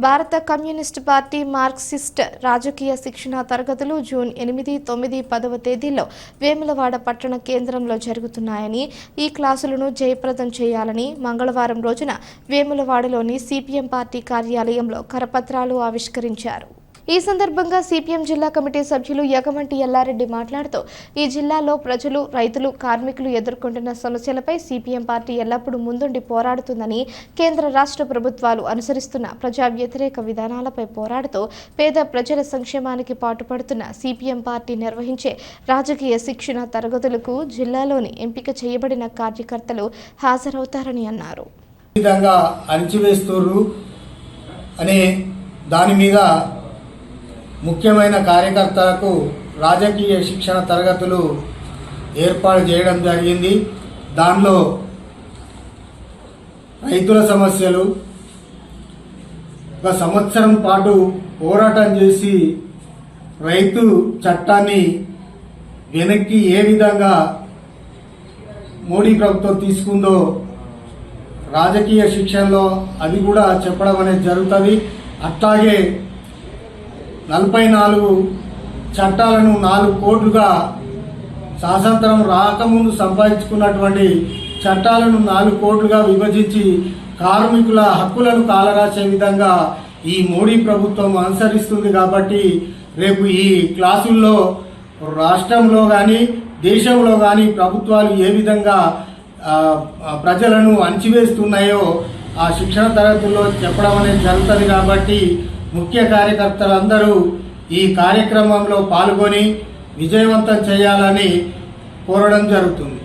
భారత communist party Marxist రాజకీయ శిక్షణ తరగతులు జూన్ 8, 9, 10వ తేదీల్లో వేములవాడ పట్టణ కేంద్రంలో జరుగుతున్నాయని, ఈ క్లాసులను జయప్రదం చేయాలని మంగళవారం రోజున వేములవాడలోని సిపిఎం పార్టీ కార్యాలయంలో కరపత్రాలు ఆవిష్కరించారు. ఈ సందర్భంగా సిపిఎం జిల్లా కమిటీ సభ్యులు యగమంటి ఎల్లారెడ్డి మాట్లాడుతూ, ఈ జిల్లాలో ప్రజలు, రైతులు, కార్మికులు ఎదుర్కొంటున్న సమస్యలపై సిపిఎం పార్టీ ఎల్లప్పుడూ ముందుండి పోరాడుతుందని, కేంద్ర రాష్ట్ర ప్రభుత్వాలు అనుసరిస్తున్న ప్రజా వ్యతిరేక విధానాలపై పోరాడుతూ పేద ప్రజల సంక్షేమానికి పాటుపడుతున్న సిపిఎం పార్టీ నిర్వహించే రాజకీయ శిక్షణ తరగతులకు జిల్లాలోని ఎంపిక చేయబడిన కార్యకర్తలు హాజరవుతారని అన్నారు. ముఖ్యమైన కార్యకర్తలకు రాజకీయ శిక్షణ తరగతులు ఏర్పాటు చేయడం జరిగింది. దానిలో రైతుల సమస్యలు, ఒక సంవత్సరం పాటు పోరాటం చేసి రైతు చట్టాన్ని వెనక్కి ఏ విధంగా మోడీ ప్రభుత్వం తీసుకుందో రాజకీయ శిక్షణలో అది కూడా చెప్పడం అనేది జరుగుతుంది. అట్లాగే 44 చట్టాలను 4 కోట్లుగా స్వాతంత్రం రాకముందు సంపాదించుకున్నటువంటి చట్టాలను 4 కోట్లుగా విభజించి కార్మికుల హక్కులను కాలరాసే విధంగా ఈ మోడీ ప్రభుత్వం అనుసరిస్తుంది. కాబట్టి రేపు ఈ క్లాసుల్లో రాష్ట్రంలో కానీ దేశంలో కానీ ప్రభుత్వాలు ఏ విధంగా ప్రజలను అణచివేస్తున్నాయో ఆ శిక్షణ తరగతుల్లో చెప్పడం అనేది జరుగుతుంది. కాబట్టి ముఖ్య కార్యకర్తలందరూ ఈ కార్యక్రమంలో పాల్గొని విజయవంతం చేయాలని కోరడం జరుగుతుంది.